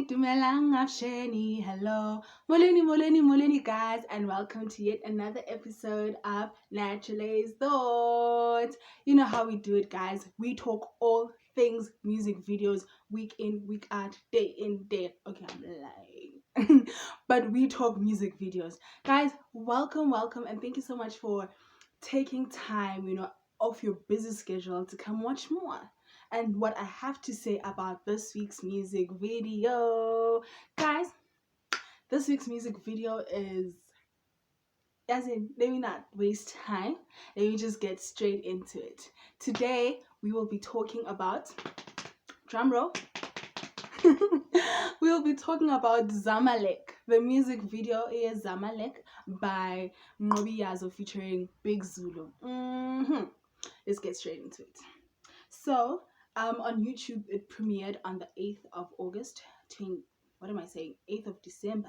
dumelang afsheni. Hello, Molweni, guys, and welcome to yet another episode of Nattrale's Thoughts. You know how we do it, guys. We talk all things music videos, week in, week out, day in, day out. Okay, I'm lying. But we talk music videos. Guys, welcome, and thank you so much for taking time, off your busy schedule to come watch more. And what I have to say about this week's music video, guys, this week's music video is, as in, let me not waste time, let me just get straight into it. Today we will be talking about, drum roll, we'll be talking about Zamalek. The music video is Zamalek by Mnqobi Yazo featuring Big Zulu. Let's get straight into it. So, on YouTube, it premiered on the 8th of August, 8th of December,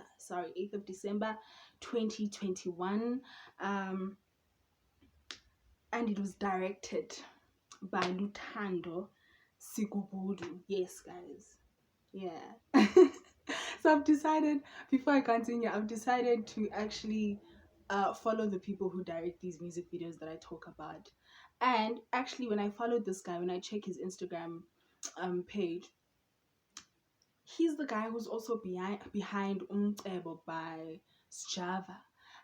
2021. And it was directed by Luthando Sikubudu. Yes, guys. Yeah. So I've decided, before I continue, I've decided to actually follow the people who direct these music videos that I talk about. And actually, when I followed this guy, when I check his Instagram page, he's the guy who's also behind Mnqobi by Java.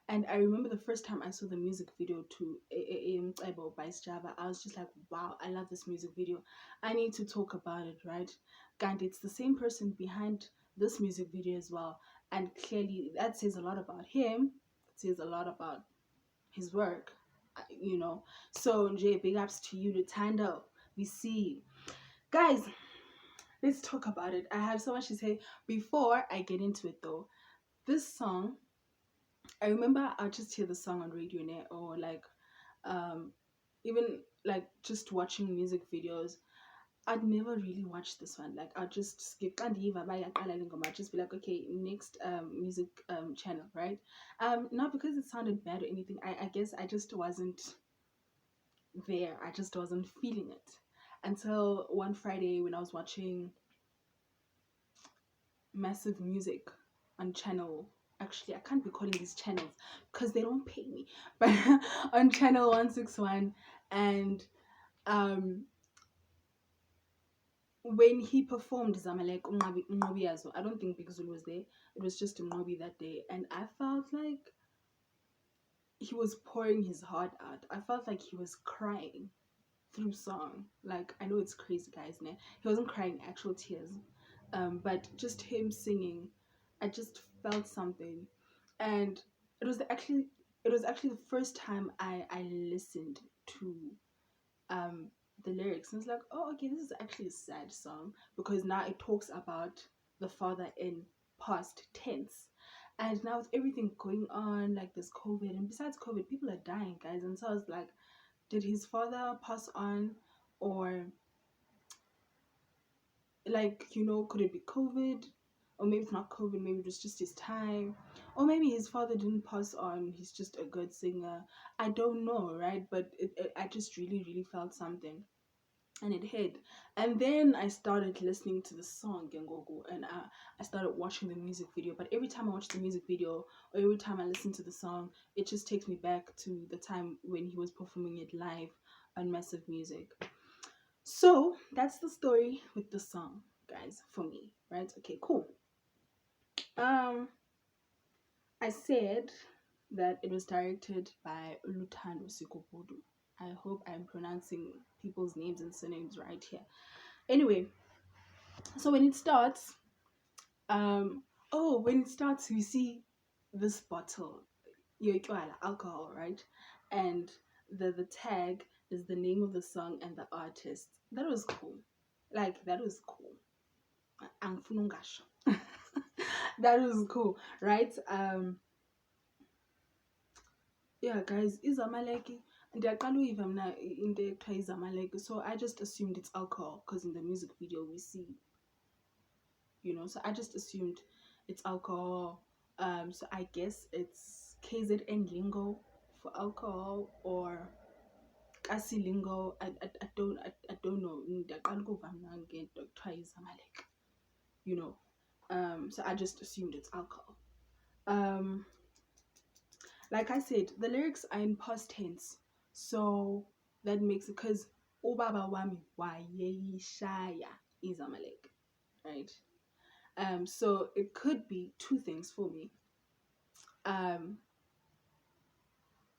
And I remember the first time I saw the music video to Mnqobi by Java, I was just like, wow, I love this music video. I need to talk about it, right? And it's the same person behind this music video as well. And clearly that says a lot about him. It says a lot about his work, So, Jay, big ups to you, Luthando. We see you. Guys, let's talk about it. I have so much to say. Before I get into it though, this song, I remember I'll just hear the song on radio net, or like even like just watching music videos. I'd never really watch this one. Like, I'll just skip. I'd just be like, okay, next music channel, right? Not because it sounded bad or anything. I guess I just wasn't there. I just wasn't feeling it until one Friday when I was watching Massive Music on channel. Actually, I can't be calling these channels because they don't pay me. But on channel 161, and when he performed Zamalek, Mnqobi Yazo, I don't think Big Zulu was there. It was just Mnqobi that day, and I felt like he was pouring his heart out. I felt like he was crying through song. Like, I know it's crazy, guys, né? He wasn't crying actual tears, but just him singing, I just felt something. And it was actually the first time I listened to the lyrics, and it's like, oh, okay, this is actually a sad song, because now it talks about the father in past tense. And now with everything going on, like this COVID, and besides COVID, people are dying, guys. And so I was like, did his father pass on, or like, could it be COVID? Or maybe it's not COVID, maybe it was just his time, or maybe his father didn't pass on, he's just a good singer. I don't know, right? But I just really felt something, and it hit. And then I started listening to the song Gengogo, and I started watching the music video. But every time I watch the music video, or every time I listen to the song, it just takes me back to the time when he was performing it live on Massive Music. So that's the story with the song, guys, for me, right? Okay, cool. I said that it was directed by Luthando Sikubudu. I hope I'm pronouncing people's names and surnames right here. Anyway, so when it starts, we see this bottle, alcohol, right? And the tag is the name of the song and the artist. That was cool. Like, that was cool. That was cool, right? Yeah, guys, Zamalek. Ndiyaqala uyiva mna into ekuthiwa iZamalek, so I just assumed it's alcohol, because in the music video we see, so I just assumed it's alcohol. So I guess it's KZN lingo for alcohol, or Kasi lingo. I don't know. Ndiyaqala ukuva mna ngento ekuthiwa iZamalek, So I just assumed it's alcohol. Like I said, the lyrics are in past tense, so that makes it, because ubaba wami wayeyishaya izamalek, right? So it could be two things for me.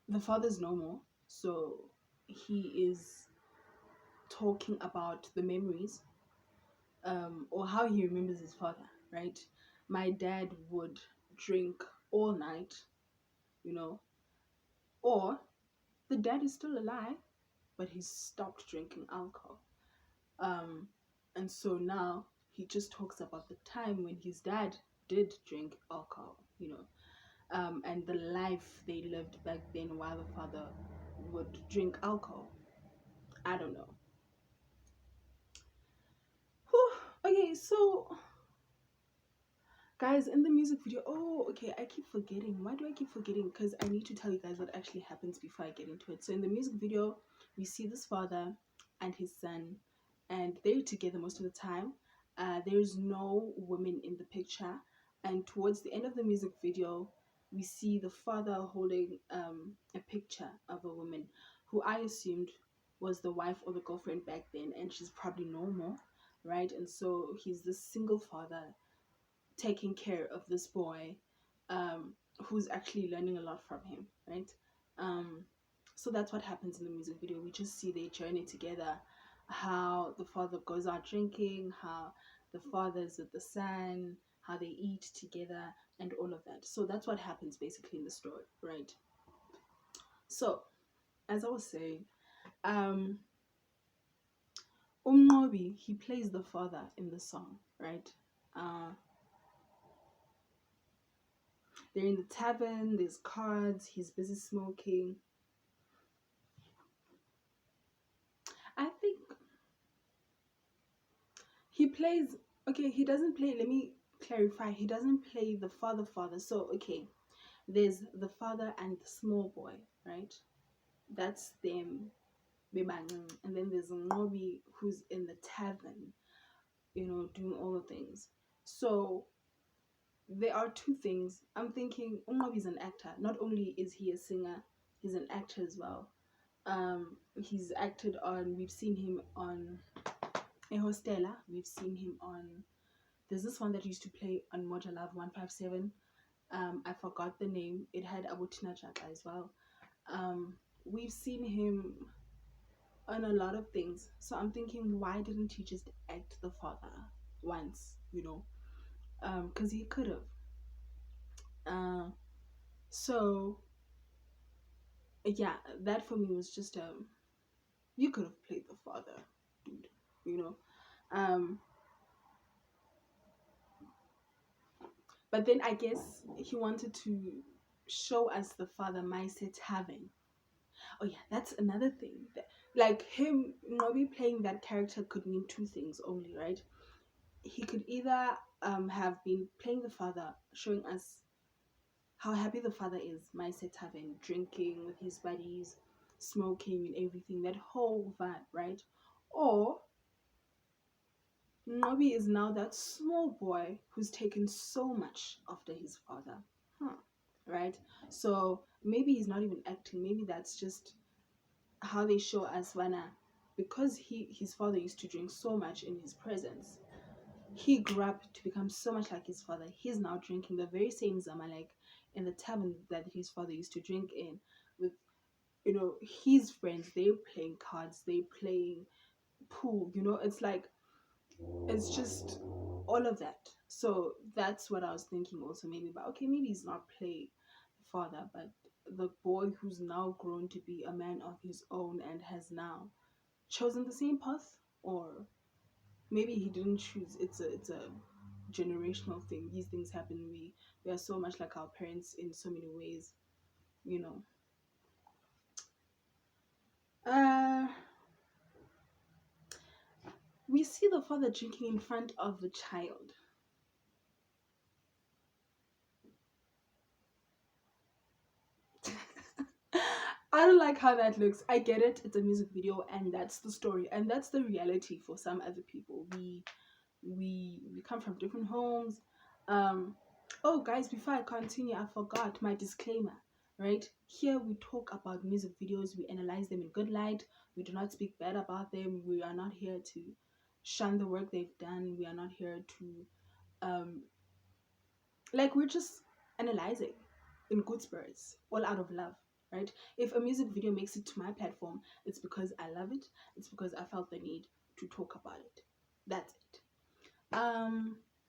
The father's no more, so he is talking about the memories, or how he remembers his father, right? My dad would drink all night, you know, or the dad is still alive, but he's stopped drinking alcohol. Um, and so now he just talks about the time when his dad did drink alcohol, and the life they lived back then while the father would drink alcohol. I don't know. Whew. Okay, so guys, in the music video, oh, okay, I keep forgetting. Why do I keep forgetting? Because I need to tell you guys what actually happens before I get into it. So in the music video, we see this father and his son, and they're together most of the time. There's no women in the picture, and towards the end of the music video, we see the father holding a picture of a woman who I assumed was the wife or the girlfriend back then, and she's probably no more, right? And so he's this single father taking care of this boy, who's actually learning a lot from him, right? Um, so that's what happens in the music video. We just see their journey together, how the father goes out drinking, how the father's with the son, how they eat together, and all of that. So that's what happens basically in the story, right? So, as I was saying, um, Mnqobi, he plays the father in the song, right? Uh, They're in the tavern, there's cards, he's busy smoking. I think he plays, okay, he doesn't play, let me clarify, he doesn't play the father. So, okay, there's the father and the small boy, right? That's them. And then there's Mnqobi who's in the tavern, doing all the things. So, there are two things. I'm thinking Mnqobi's an actor. Not only is he a singer, he's an actor as well. He's acted on, we've seen him on Ehostela, we've seen him on, there's this one that used to play on Moja Love 157. I forgot the name. It had Abutina Chaka as well. We've seen him on a lot of things. So I'm thinking, why didn't he just act the father once, because he could have. So yeah, that for me was just, you could have played the father, dude, you know. Um, but then I guess he wanted to show us the father mindset having. Oh yeah, that's another thing. Like him, Mnqobi playing that character could mean two things only, right? He could either have been playing the father, showing us how happy the father is, mindset having, drinking with his buddies, smoking and everything, that whole vibe, right? Or Mnqobi is now that small boy who's taken so much after his father. Right? So maybe he's not even acting. Maybe that's just how they show us Wana. Because his father used to drink so much in his presence, he grew up to become so much like his father. He's now drinking the very same Zamalek in the tavern that his father used to drink in with, his friends. They're playing cards, they're playing pool, it's like, it's just all of that. So that's what I was thinking also, maybe about, okay, maybe he's not playing the father, but the boy who's now grown to be a man of his own and has now chosen the same path. Or maybe he didn't choose. It's a generational thing. These things happen. We are so much like our parents in so many ways, you know. uh we see the father drinking in front of the child. I don't like how that looks. I get it, it's a music video, and that's the story, and that's the reality for some other people. We come from different homes. Um, oh, guys, before I continue, I forgot my disclaimer, right? Here we talk about music videos, we analyze them in good light, we do not speak bad about them, we are not here to shun the work they've done, we are not here to, um, like, we're just analyzing in good spirits, all out of love, right? If a music video makes it to my platform, it's because I love it, it's because I felt the need to talk about it. That's it.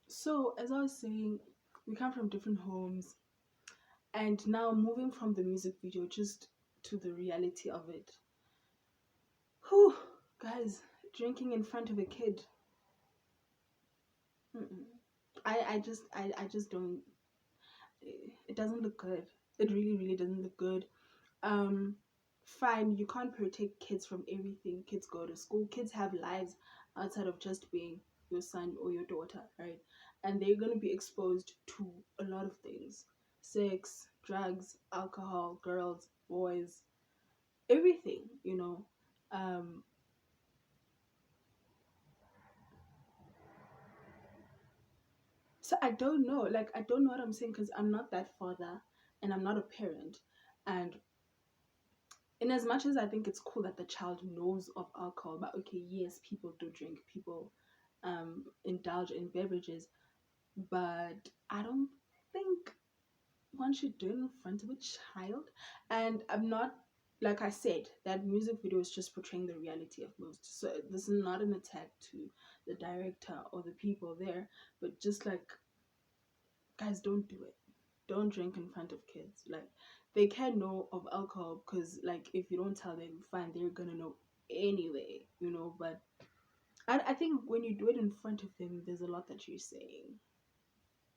So as I was saying, we come from different homes, and now moving from the music video just to the reality of it. Whew, guys, drinking in front of a kid. Mm-mm. I just don't. It doesn't look good. It really, really doesn't look good. Um, Fine, you can't protect kids from everything. Kids go to school. Kids have lives outside of just being your son or your daughter, right? And they're going to be exposed to a lot of things: sex, drugs, alcohol, girls, boys, everything, you know. Um, so I don't know. Like, I don't know what I'm saying because I'm not that father and I'm not a parent. And in as much as I think it's cool that the child knows of alcohol, but okay, yes, people do drink, people indulge in beverages, but I don't think one should do it in front of a child. And I'm not, like I said, that music video is just portraying the reality of most. So this is not an attack to the director or the people there, but just like, guys, don't do it. Don't drink in front of kids. Like, they can know of alcohol because, like, if you don't tell them, fine, they're gonna know anyway, you know. But I think when you do it in front of them, there's a lot that you're saying,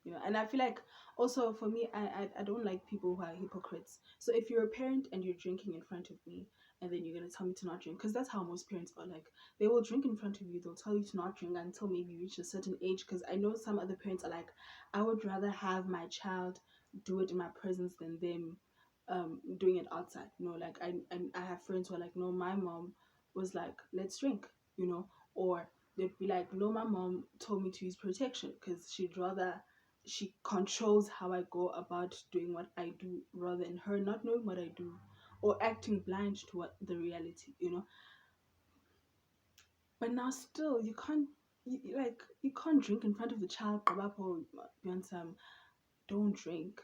you know. And I feel like also for me, I don't like people who are hypocrites. So if you're a parent and you're drinking in front of me, and then you're gonna tell me to not drink, because that's how most parents are. Like, they will drink in front of you, they'll tell you to not drink until maybe you reach a certain age. Because I know some other parents are like, I would rather have my child do it in my presence than them doing it outside, you know. Like, I have friends who are like, no, my mom was like, let's drink, you know. Or they'd be like, no, my mom told me to use protection because she controls how I go about doing what I do, rather than her not knowing what I do or acting blind to what the reality, you know. But now still, you can't drink in front of the child. Or don't drink,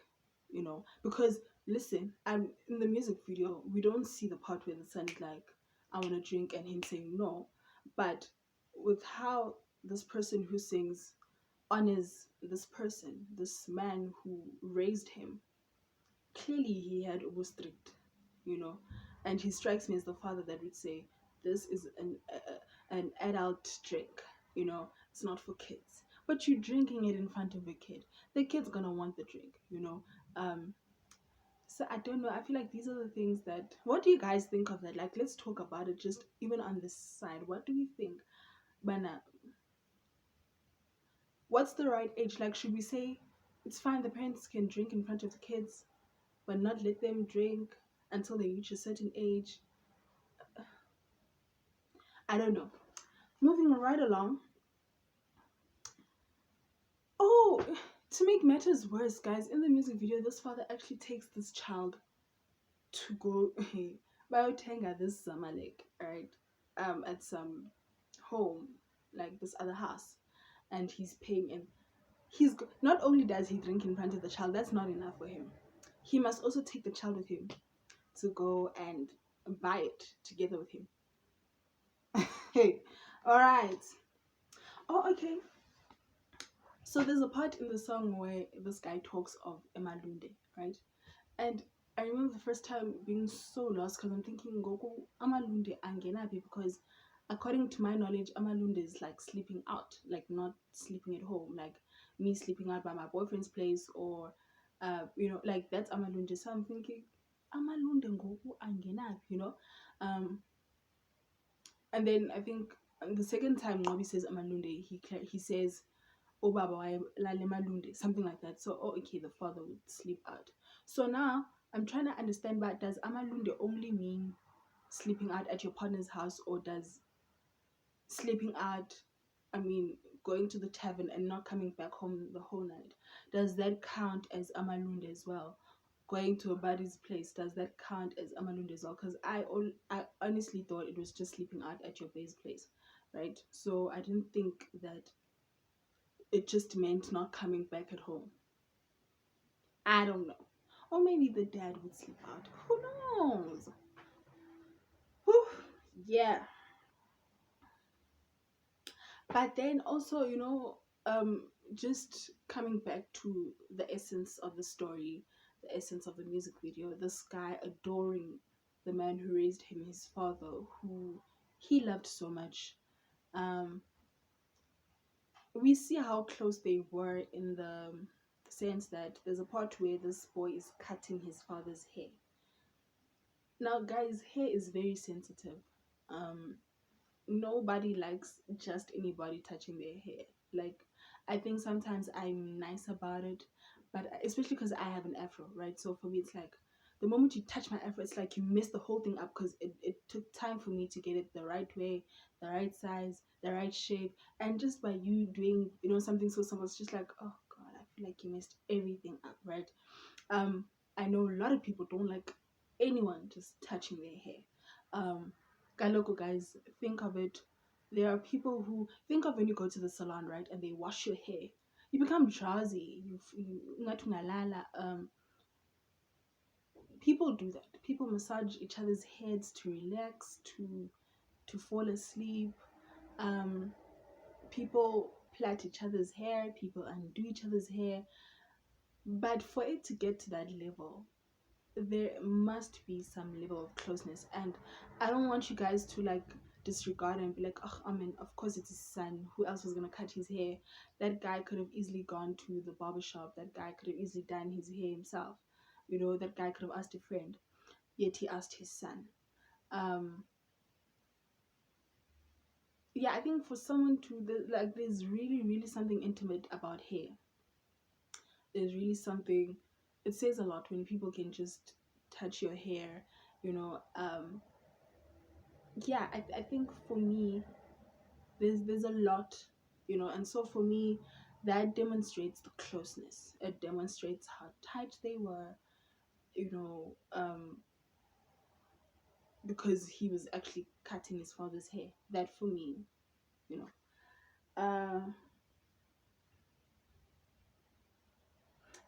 you know, because listen, I'm in the music video. We don't see the part where the son is like, I want to drink, and him saying no, but with how this person who sings honors this person, this man who raised him. Clearly, he had overstrict, you know, and he strikes me as the father that would say, "This is an adult drink, you know, it's not for kids." But you're drinking it in front of a kid. The kid's gonna want the drink, you know. Um, so I don't know. I feel like these are the things that. What do you guys think of that? Like, let's talk about it. Just even on this side, what do you think, Bana? What's the right age? Like, should we say it's fine, the parents can drink in front of the kids, but not let them drink until they reach a certain age? I don't know. Moving right along. Oh, to make matters worse, guys, in the music video, this father actually takes this child to go Biotenga, this Zamalek, right? At some home, like this other house, and he's paying, and not only does he drink in front of the child, that's not enough for him. He must also take the child with him to go and buy it together with him. Hey, all right. Oh, okay. So there's a part in the song where this guy talks of Emalunde, right? And I remember the first time being so lost because I'm thinking, Goku, Amalunde Angenabi, because according to my knowledge, Amalunde is like sleeping out, like not sleeping at home, like me sleeping out by my boyfriend's place, or you know, like that's Amalunde. So I'm thinking, Amalunde Goku Angenabi, you know? Um, and then I think the second time Mnqobi says Amalunde, he says, "Oh Baba, lale malunde," something like that. So, oh, okay, the father would sleep out. So now I'm trying to understand, but does Amalunde only mean sleeping out at your partner's house, or does sleeping out, I mean, going to the tavern and not coming back home the whole night, does that count as amalunde as well? Going to a buddy's place, does that count as amalunde as well? Because I honestly thought it was just sleeping out at your base place, right? So I didn't think that it just meant not coming back at home. I don't know. Or maybe the dad would sleep out. Who knows? Whew. Yeah. But then also, just coming back to the essence of the story, the essence of the music video, this guy adoring the man who raised him, his father, who he loved so much. Um, we see how close they were in the sense that there's a part where this boy is cutting his father's hair. Now, guys, hair is very sensitive. Um, Nobody likes just anybody touching their hair. Like, I think sometimes I'm nice about it, but especially because I have an afro, right? So for me, it's like the moment you touch my afro, it's like you mess the whole thing up because it took time for me to get it the right way, the right size, the right shape. And just by you doing, something so simple, it's just like, oh God, I feel like you messed everything up, right? Um, I know a lot of people don't like anyone just touching their hair. Galoko, guys, think of it. There are people who think of when you go to the salon, right, and they wash your hair. You become drowsy. People do that. People massage each other's heads to relax, to fall asleep. Um, People plait each other's hair. People undo each other's hair. But for it to get to that level, there must be some level of closeness, and I don't want you guys to like disregard and be like, oh, I mean, of course it's his son, who else was gonna cut his hair? That guy could have easily gone to the barber shop. That guy could have easily done his hair himself. That guy could have asked a friend, yet he asked his son. um yeah, I think for someone there's really, really something intimate about hair. There's really something, it says a lot when people can just touch your hair, you know um yeah, I think for me there's a lot, and so for me that demonstrates the closeness. It demonstrates how tight they were, you know um because he was actually cutting his father's hair. That for me, you know uh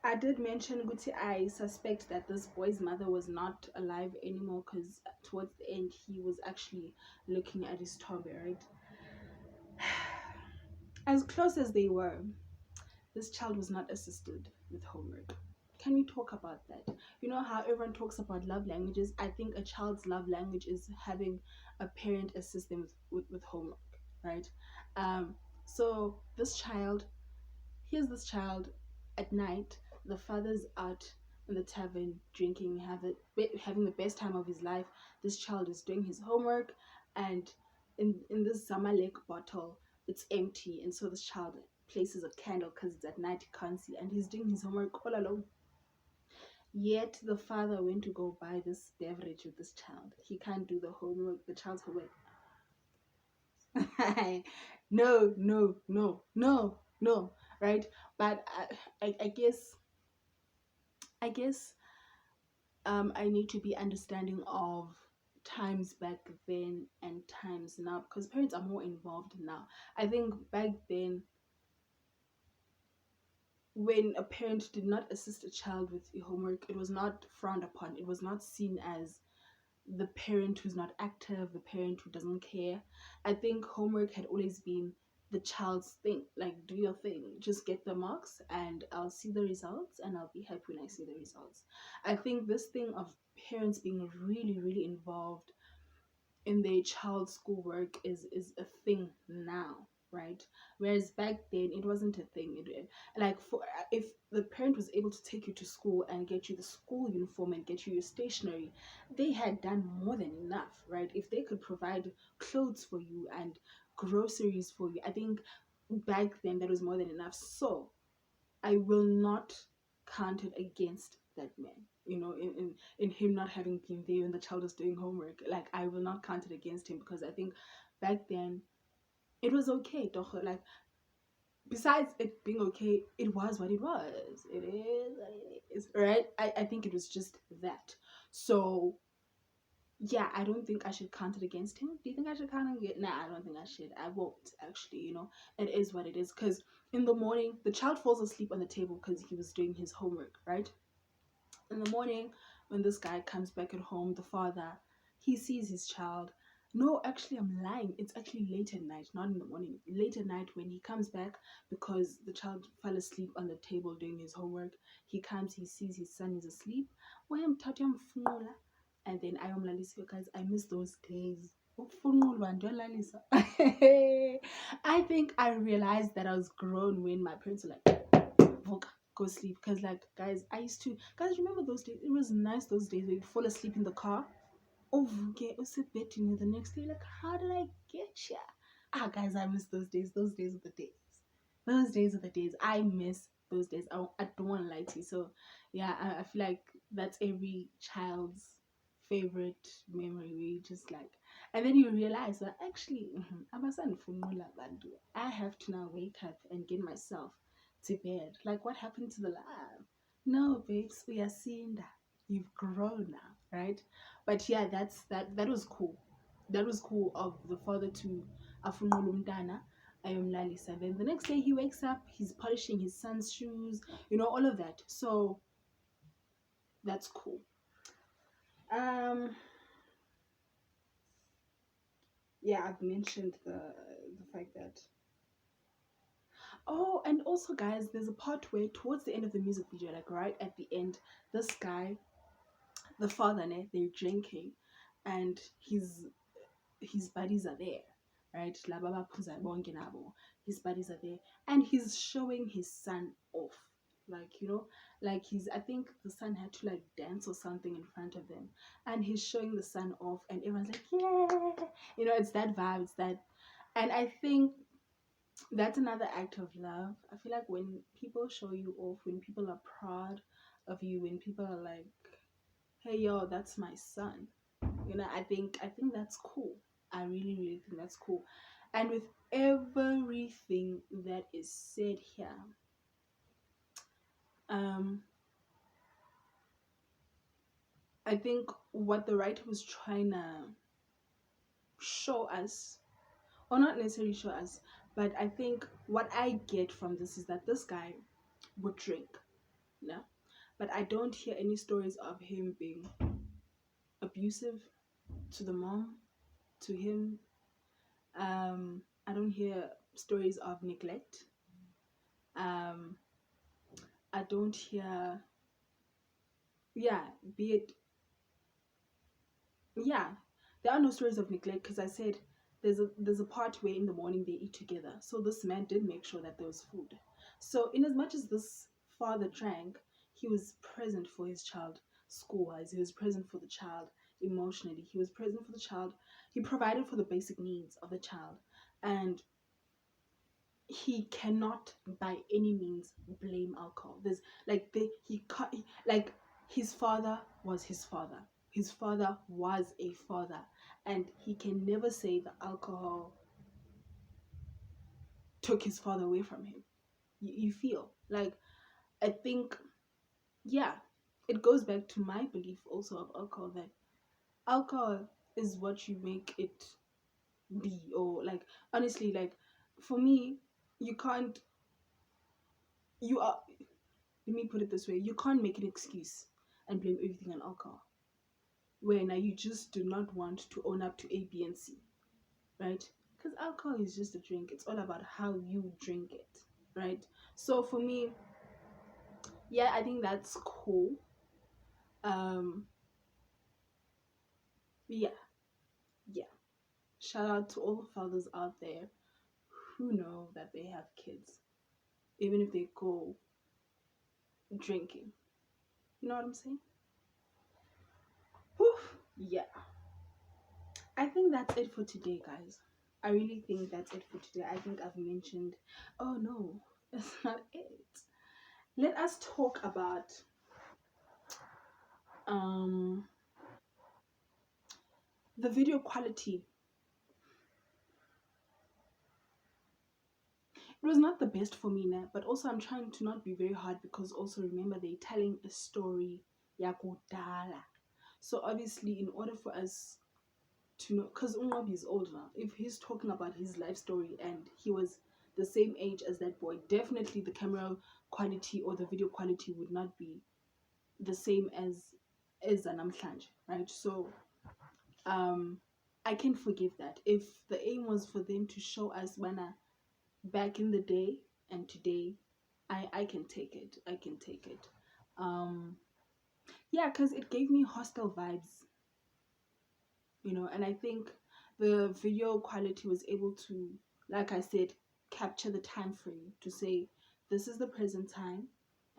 I did mention Guti, I suspect that this boy's mother was not alive anymore, because towards the end he was actually looking at his tomb, right? As close as they were, this child was not assisted with homework. Can we talk about that? You know how everyone talks about love languages? I think a child's love language is having a parent assist them with homework, right? So here's this child at night. The father's out in the tavern drinking, having the best time of his life. This child is doing his homework, and in this Zamalek bottle, it's empty. And so this child places a candle because it's at night, he can't see, and he's doing his homework all alone. Yet the father went to go buy this beverage with this child. He can't do the child's homework. No, no, no, no, no, right? But I guess I need to be understanding of times back then and times now, because parents are more involved now. I think back then, when a parent did not assist a child with homework, it was not frowned upon. It was not seen as the parent who's not active, the parent who doesn't care. I think homework had always been the child's thing. Like, do your thing, just get the marks, and I'll see the results, and I'll be happy when I see the results. I think this thing of parents being really, really involved in their child's schoolwork is a thing now, right? Whereas back then it wasn't a thing. Like, for if the parent was able to take you to school and get you the school uniform and get you your stationery, they had done more than enough, right? If they could provide clothes for you and groceries for you, I think back then that was more than enough. So I will not count it against that man. In him not having been there when the child was doing homework. Like, I will not count it against him, because I think back then it was okay. Doch, like, besides it being okay, it was what it was. It is what it is, right? I think it was just that. So yeah, I don't think I should count it against him. Do you think I should count it? Nah, I don't think I should. I won't actually. It is what it is. Because in the morning, the child falls asleep on the table because he was doing his homework, right? In the morning, when this guy comes back at home, the father, he sees his child. No, actually, I'm lying. It's actually late at night, not in the morning. Late at night when he comes back because the child fell asleep on the table doing his homework. He comes, he sees his son is asleep. And then ayomlalisa, guys, I miss those days. I think I realized that I was grown when my parents were like, Voka, go sleep. Because, like, guys, I used to, guys, remember those days? It was nice those days where you'd fall asleep in the car. Oh, okay, betting the next day. Like, how did I get here? Ah, guys, I miss those days. Those days are the days. Those days are the days. I miss those days. I don't want to lie to you. So, yeah, I feel like that's every child's favorite memory where you just like, and then you realize that actually, I have to now wake up and get myself to bed. Like, what happened to the lab? No, babes, we are seeing that you've grown now, right? But yeah, that was cool. That was cool of the father to afunula umntana ayomlalisa. Then the next day he wakes up, he's polishing his son's shoes, all of that. So that's cool. Yeah, I've mentioned the fact that. Oh, and also, guys, there's a part where towards the end of the music video, like right at the end, this guy, the father, they're drinking, and his buddies are there, right? His buddies are there, and he's showing his son off, like like I think the son had to like dance or something in front of them, and he's showing the son off, and everyone's like, yeah, it's that vibe, it's that, and I think that's another act of love. I feel like when people show you off, when people are proud of you, when people are like, hey yo, that's my son, I think that's cool. I really, really think that's cool. And with everything that is said here, um I think what the writer was trying to show us, or not necessarily show us, but I think what I get from this is that this guy would drink, but I don't hear any stories of him being abusive to the mom, to him. I don't hear stories of neglect. um I don't hear, yeah, be it, yeah, there are no stories of neglect because I said there's a part where in the morning they eat together. So this man did make sure that there was food. So in as much as this father drank, he was present for his child school wise. He was present for the child emotionally. He was present for the child. He provided for the basic needs of the child, and he cannot by any means blame alcohol. There's like he can't, like his father was his father. His father was a father, and he can never say the alcohol took his father away from him. You feel like, I think, yeah, it goes back to my belief also of alcohol, that alcohol is what you make it be, or like honestly, like for me, you can't, you are, let me put it this way, you can't make an excuse and blame everything on alcohol where now you just do not want to own up to A, B, and C, right? Because alcohol is just a drink. It's all about how you drink it, right? So for me, yeah, I think that's cool. Um, yeah, yeah. Shout out to all the fathers out there who know that they have kids, even if they go drinking. You know what I'm saying? Whew, yeah. I think that's it for today, guys. I really think that's it for today. I think I've mentioned. Oh no, that's not it. Let us talk about um the video quality. it was not the best for me now, but also I'm trying to not be very hard, because also remember they're telling a story yakudala. So obviously in order for us to know, because Mnqobi is old now, if he's talking about his life story and he was the same age as that boy, definitely the camera quality or the video quality would not be the same as Namhlanje, right? So I can forgive that. If the aim was for them to show us bana back in the day and today, I can take it. I can take it. Yeah, because it gave me hostel vibes, you know, and I think the video quality was able to, like I said, capture the time frame to say this is the present time,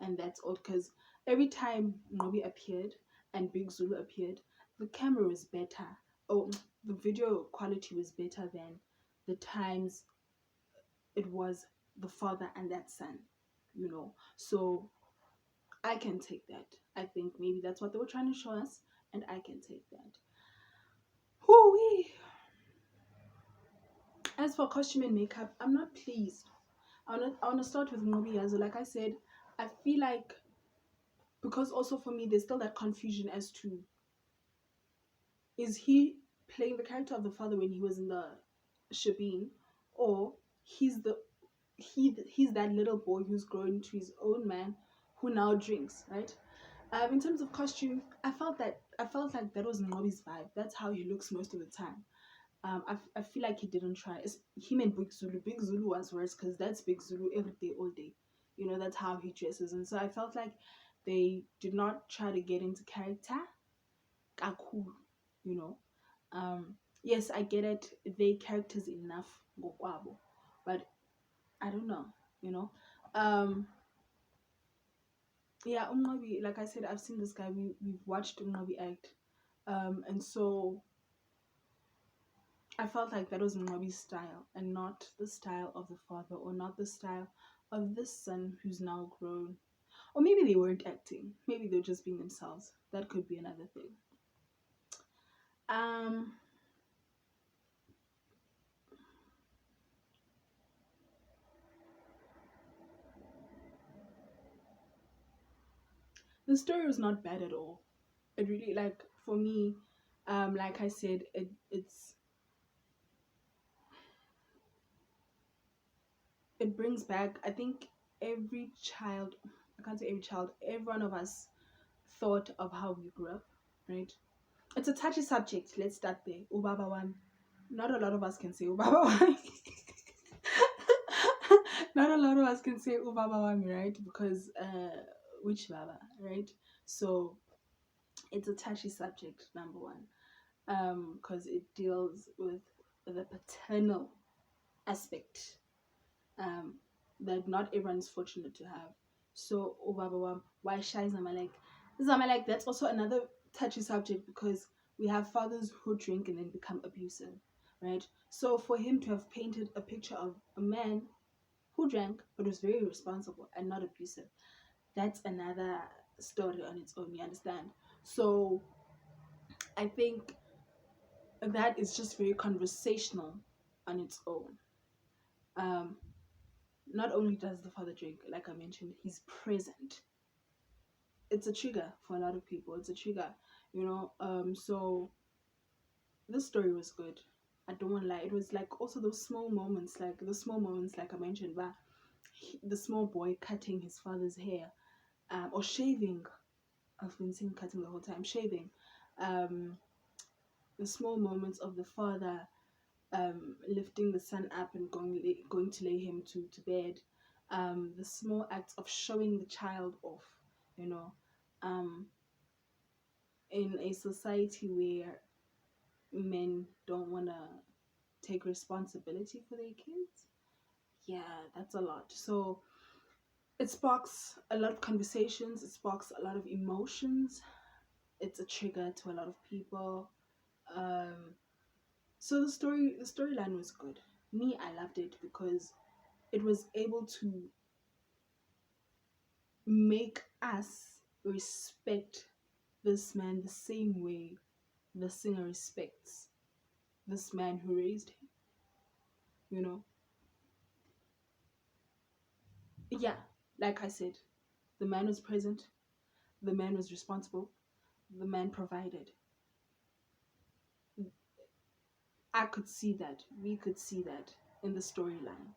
and that's all. Because every time Mnqobi appeared and Big Zulu appeared, the camera was better. Oh, the video quality was better than the times it was the father and that son, you know. So I can take that. I think maybe that's what they were trying to show us, and I can take that. Hoo-wee. As for costume and makeup, I'm not pleased. I wanna start with Mnqobi Yazo. Like I said, I feel like, because also for me there's still that confusion as to, is he playing the character of the father when he was in the Shabin, or he's the he's that little boy who's grown into his own man who now drinks, right? In terms of costume, I felt like that was Mnqobi's vibe. That's how he looks most of the time. I feel like he didn't try. It's him and Big Zulu. Big Zulu was worse, because that's Big Zulu every day, all day. You know, that's how he dresses. And so I felt like they did not try to get into character. Kakhulu, you know. Yes, I get it. They characters enough, ngokwabo, but I don't know, you know. Yeah, Mnqobi, like I said, I've seen this guy. We've watched Mnqobi act. And so I felt like that was Mnqobi's style and not the style of the father, or not the style of this son who's now grown. Or maybe they weren't acting. Maybe they were just being themselves. That could be another thing. Um, the story was not bad at all. It really, like, for me, like I said, it brings back, I think, every child, I can't say every child, every one of us thought of how we grew up, right? It's a touchy subject. Let's start there. Ubaba one. Not a lot of us can say Ubaba one. Not a lot of us can say Ubaba one, right? Because which Baba, right? So it's a touchy subject, number one. Because it deals with the paternal aspect. That not everyone's fortunate to have. So Ubaba, why shy Zamalek? Zamalek, that's also another touchy subject, because we have fathers who drink and then become abusive, right? So for him to have painted a picture of a man who drank but was very responsible and not abusive, that's another story on its own, you understand? So I think that is just very conversational on its own. Um, Not only does the father drink, like I mentioned, he's present. It's a trigger for a lot of people. It's a trigger, you know. So this story was good. I don't want to lie. It was like also those small moments, like I mentioned, but the small boy cutting his father's hair, or shaving. I've been seeing cutting the whole time. Shaving. Um, the small moments of the father lifting the son up and going to lay him to bed, the small acts of showing the child off, you know, um, in a society where men don't want to take responsibility for their kids. Yeah, that's a lot. So it sparks a lot of conversations, it sparks a lot of emotions, it's a trigger to a lot of people. um, so the storyline was good. Me, I loved it because it was able to make us respect this man the same way the singer respects this man who raised him, you know. yeah, like I said, the man was present, the man was responsible, the man provided. I could see that. We could see that in the storyline.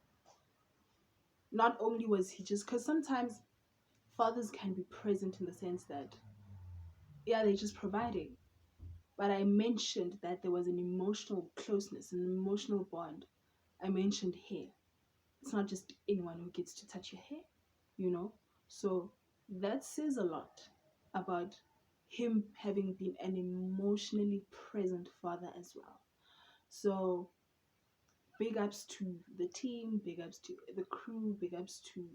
Not only was he just, because sometimes fathers can be present in the sense that, yeah, they're just providing. But I mentioned that there was an emotional closeness, an emotional bond. I mentioned hair. It's not just anyone who gets to touch your hair, you know? So that says a lot about him having been an emotionally present father as well. So big ups to the team, big ups to the crew, big ups to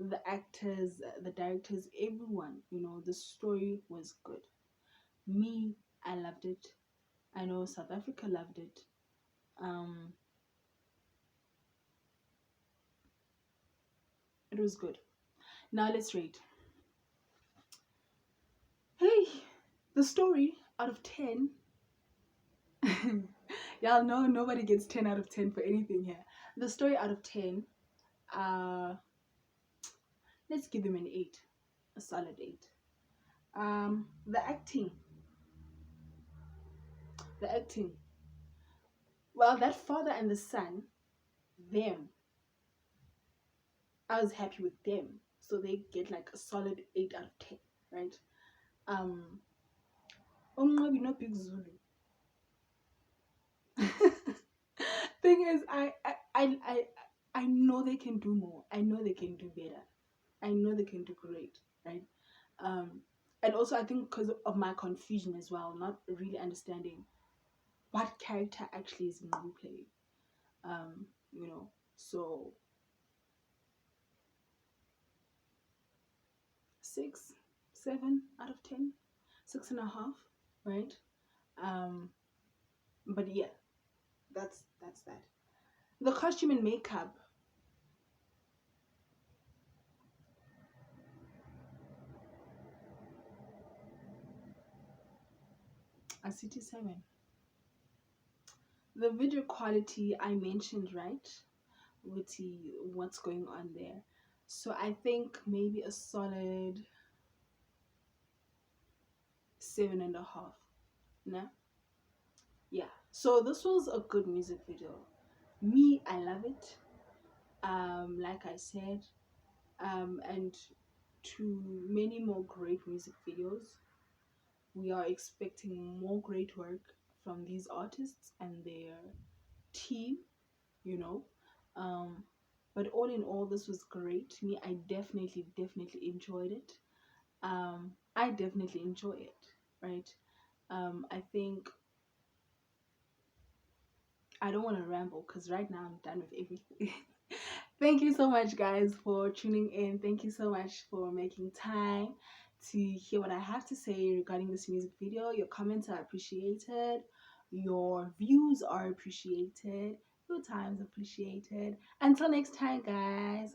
the actors, the directors, everyone. You know, the story was good. Me, I loved it. I know South Africa loved it. Um, it was good. Now let's rate. Hey, the story out of 10. Y'all know nobody gets 10 out of 10 for anything here. The story out of 10, uh, let's give them an 8, a solid 8. The acting. Well, that father and the son, them, I was happy with them. So they get like a solid 8 out of 10, right? Mnqobi no Big Zulu. Thing is, I know they can do more. I know they can do better. I know they can do great, right? And also I think because of my confusion as well, not really understanding what character actually is Mnqobi playing. You know, so 6, 7 out of 10, 6.5, right? Um, but yeah, that's that. The costume and makeup, a city 7. The video quality I mentioned, right? With what's going on there. So I think maybe a solid 7.5. No? Yeah. So this was a good music video. Me, I love it. Like I said, and to many more great music videos. We are expecting more great work from these artists and their team, you know. But all in all, this was great. Me, I definitely enjoyed it. I definitely enjoy it, right? I think I don't want to ramble because right now I'm done with everything. Thank you so much, guys, for tuning in. Thank you so much for making time to hear what I have to say regarding this music video. Your comments are appreciated. Your views are appreciated. Your time's appreciated. Until next time, guys.